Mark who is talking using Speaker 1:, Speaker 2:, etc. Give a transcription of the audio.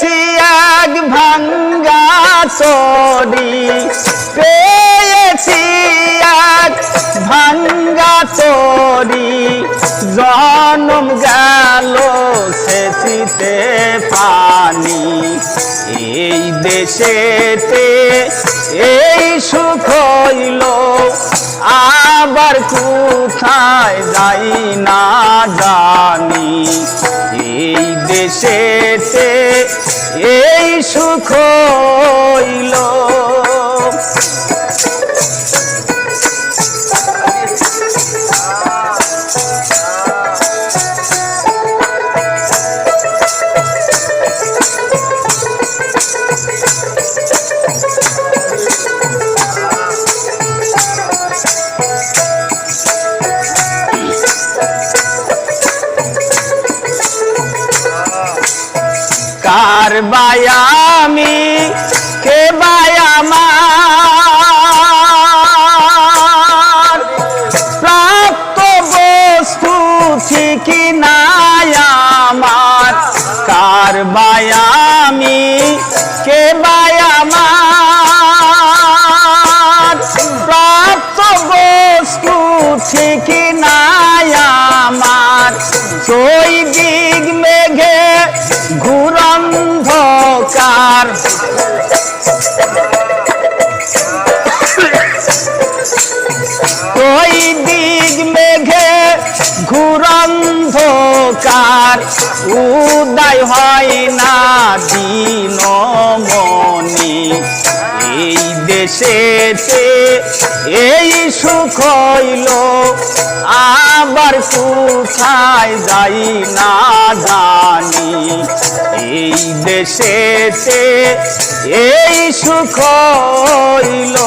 Speaker 1: পেয়েছি এক ভাঙ্গা তরি, পেয়েছি এক ভাঙ্গা তরি, জনম গেল সেচিতে পানি। এই দেশেতে এই সুখ হইল, আবার কোথায় যাই না জানি। এই দেশেতে এই সুখ হইল। কার বায়ামি কে বায়ামার, প্রাপ্ত বস্তু ঠিকই নাই আমার। কার বায়ামি কে বায়ামার, প্রাপ্ত বস্তু ঠিকই নাই আমার। চৈদিক মেঘে ঘুরন্ধকার, চৈদিক মেঘে ঘুরন্ধকার, উদয় হয় না দিনমণি। এই দেশেতে এই সুখ হইল, আবার কোথায় যাই না জানি। এই দেশেতে এই সুখ হইল।